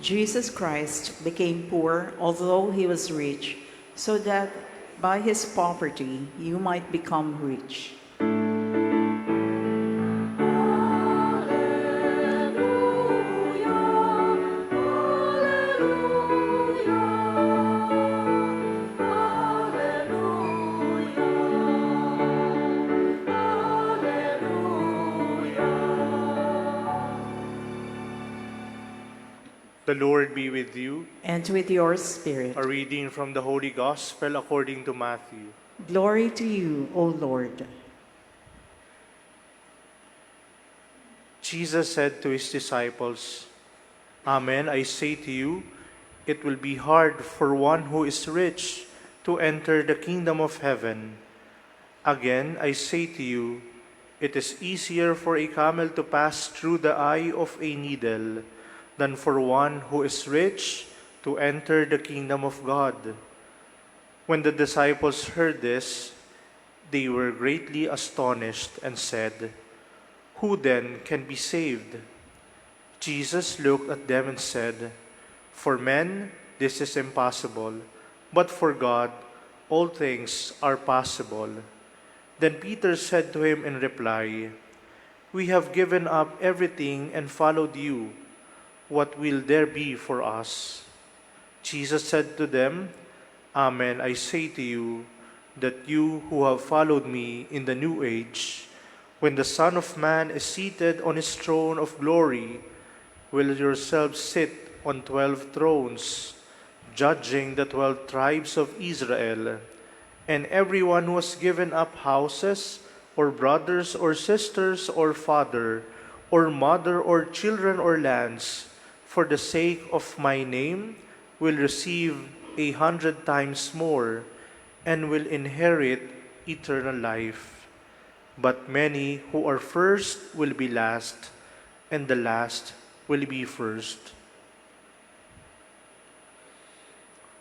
Jesus Christ became poor, although he was rich, so that by his poverty you might become rich. The Lord be with you. And with your spirit. A reading from the Holy Gospel according to Matthew. Glory to you, O Lord. Jesus said to his disciples, Amen, I say to you, it will be hard for one who is rich to enter the kingdom of heaven. Again, I say to you, it is easier for a camel to pass through the eye of a needle than for one who is rich to enter the kingdom of God. When the disciples heard this, they were greatly astonished and said, Who then can be saved? Jesus looked at them and said, For men this is impossible, but for God all things are possible. Then Peter said to him in reply, We have given up everything and followed you. What will there be for us? Jesus said to them, Amen, I say to you, that you who have followed me in the new age, when the Son of Man is seated on his throne of glory, will yourselves sit on 12 thrones, judging the 12 tribes of Israel. And everyone who has given up houses, or brothers, or sisters, or father, or mother, or children, or lands, for the sake of my name, will receive 100 times more, and will inherit eternal life. But many who are first will be last, and the last will be first.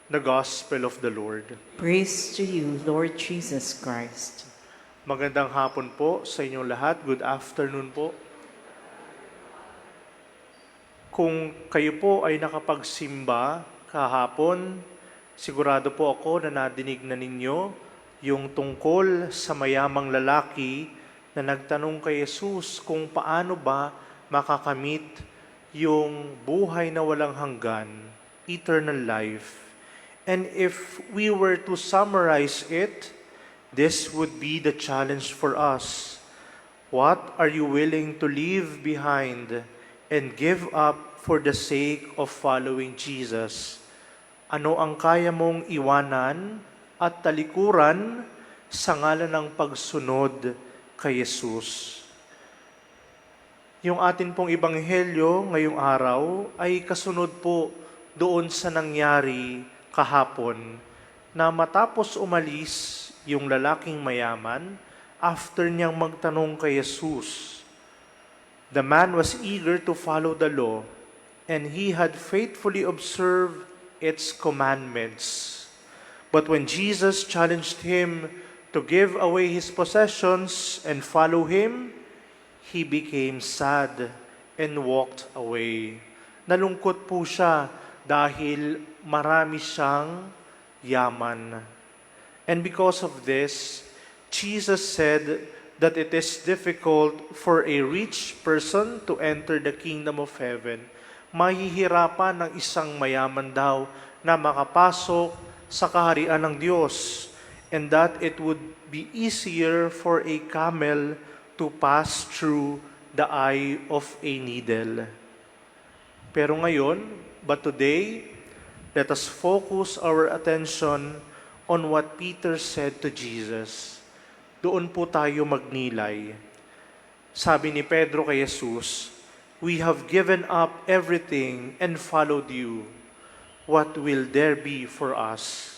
The Gospel of the Lord. Praise to you, Lord Jesus Christ. Magandang hapon po sa inyong lahat. Good afternoon po. Kung kayo po ay nakapagsimba kahapon, sigurado po ako na nadinig na ninyo yung tungkol sa mayamang lalaki na nagtanong kay Jesus kung paano ba makakamit yung buhay na walang hanggan, eternal life. And if we were to summarize it, this would be the challenge for us. What are you willing to leave behind and give up for the sake of following Jesus? Ano ang kaya mong iwanan at talikuran sa ngalan ng pagsunod kay Jesus? Yung atin pong ebanghelyo ngayong araw ay kasunod po doon sa nangyari kahapon na matapos umalis yung lalaking mayaman after niyang magtanong kay Jesus. The man was eager to follow the law, and he had faithfully observed its commandments. But when Jesus challenged him to give away his possessions and follow him, he became sad and walked away. Nalungkot po siya dahil marami siyang yaman. And because of this, Jesus said that it is difficult for a rich person to enter the kingdom of heaven. Mahihirapan ng isang mayaman daw na makapasok sa kaharian ng Diyos, and that it would be easier for a camel to pass through the eye of a needle. Pero ngayon, but today, let us focus our attention on what Peter said to Jesus. Doon po tayo magnilay. Sabi ni Pedro kay Jesus, We have given up everything and followed you. What will there be for us?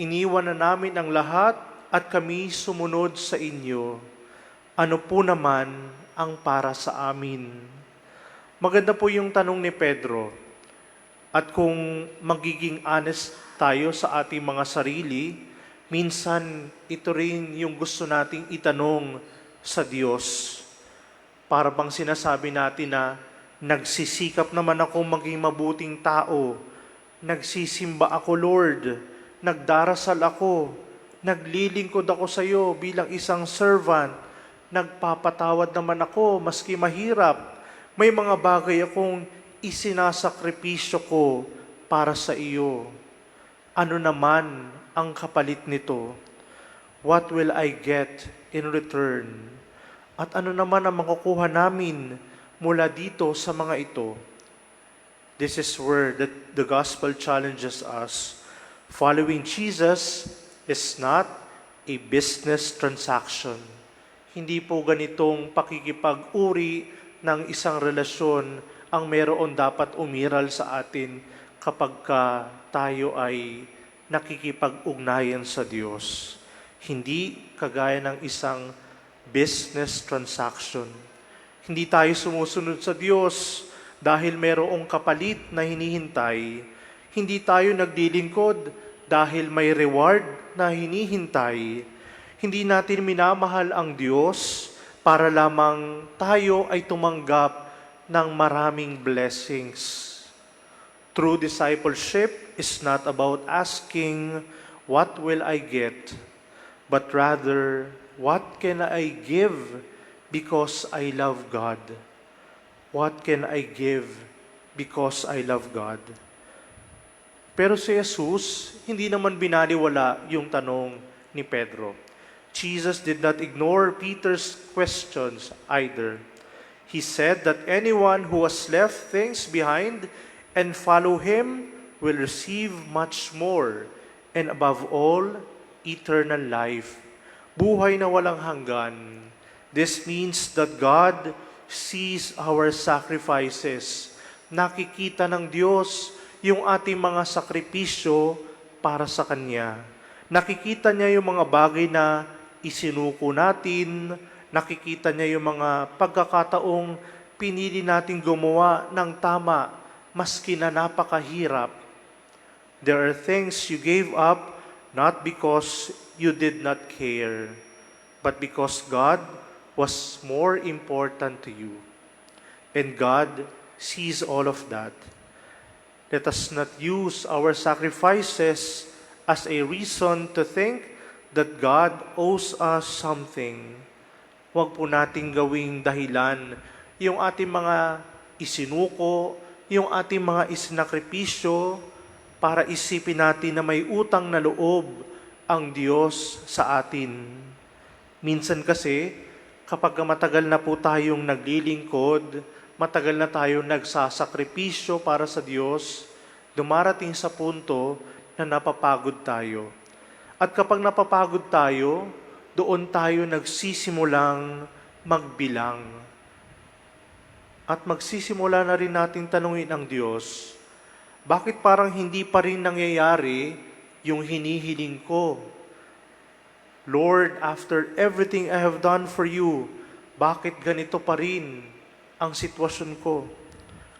Iniwan na namin ang lahat at kami sumunod sa inyo. Ano po naman ang para sa amin? Maganda po yung tanong ni Pedro. At kung magiging honest tayo sa ating mga sarili, minsan ito rin yung gusto nating itanong sa Diyos. Para bang sinasabi natin na Nagsisikap naman ako maging mabuting tao. Nagsisimba ako, Lord. Nagdarasal ako. Naglilingkod ako sa iyo bilang isang servant. Nagpapatawad naman ako maski mahirap. May mga bagay akong isinasakripisyo ko para sa iyo. Ano naman ang kapalit nito? What will I get in return? At ano naman ang makukuha namin mula dito sa mga ito? This is where the gospel challenges us. Following Jesus is not a business transaction. Hindi po ganitong pakikipag-uri ng isang relasyon ang meron dapat umiral sa atin kapag tayo ay nakikipag-ugnayan sa Diyos. Hindi kagaya ng isang business transaction. Hindi tayo sumusunod sa Diyos dahil mayroong kapalit na hinihintay. Hindi tayo naglilingkod dahil may reward na hinihintay. Hindi natin minamahal ang Diyos para lamang tayo ay tumanggap ng maraming blessings. True discipleship is not about asking, what will I get? But rather, what can I give because I love God? What can I give because I love God? Pero si Jesus, hindi naman binaliwala yung tanong ni Pedro. Jesus did not ignore Peter's questions either. He said that anyone who has left things behind and follow Him will receive much more, and above all, eternal life. Buhay na walang hanggan. This means that God sees our sacrifices. Nakikita ng Diyos yung ating mga sakripisyo para sa Kanya. Nakikita niya yung mga bagay na isinuko natin. Nakikita niya yung mga pagkakataong pinili natin gumawa ng tama maski na napakahirap. There are things you gave up not because you did not care, but because God was more important to you. And God sees all of that. Let us not use our sacrifices as a reason to think that God owes us something. Huwag po nating gawing dahilan yung ating mga isinuko, yung ating mga isinakripisyo para isipin natin na may utang na loob ang Diyos sa atin. Minsan kasi, kapag matagal na po tayong naglilingkod, matagal na tayong nagsasakripisyo para sa Diyos, dumarating sa punto na napapagod tayo. At kapag napapagod tayo, doon tayo nagsisimulang magbilang. At magsisimula na rin natin tanungin ang Diyos, bakit parang hindi pa rin nangyayari yung hinihiling ko? Lord, after everything I have done for you, bakit ganito pa rin ang sitwasyon ko?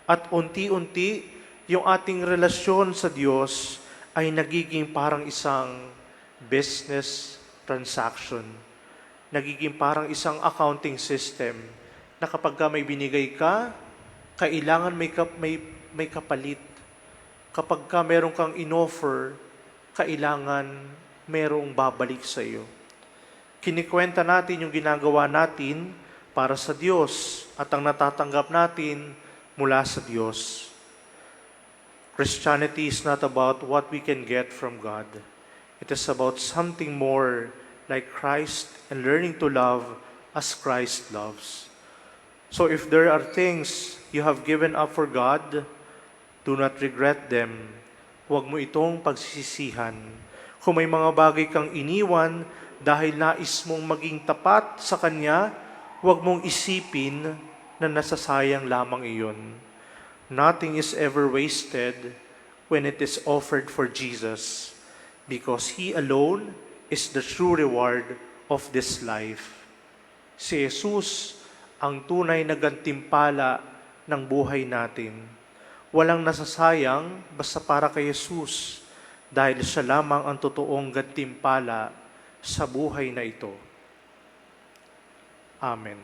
At unti-unti, yung ating relasyon sa Diyos ay nagiging parang isang business transaction. Nagiging parang isang accounting system na kapag may binigay ka, kailangan may kapalit. Kapag meron kang inoffer, kailangan merong babalik sa iyo. Kinikwenta natin yung ginagawa natin para sa Diyos at ang natatanggap natin mula sa Diyos. Christianity is not about what we can get from God. It is about something more like Christ and learning to love as Christ loves. So if there are things you have given up for God, do not regret them. Huwag mo itong pagsisisihan. Kung may mga bagay kang iniwan dahil nais mong maging tapat sa Kanya, huwag mong isipin na nasasayang lamang iyon. Nothing is ever wasted when it is offered for Jesus, because He alone is the true reward of this life. Si Jesus ang tunay na gantimpala ng buhay natin. Walang nasasayang basta para kay Jesus, dahil siya lamang ang totoong gantimpala sa buhay na ito. Amen.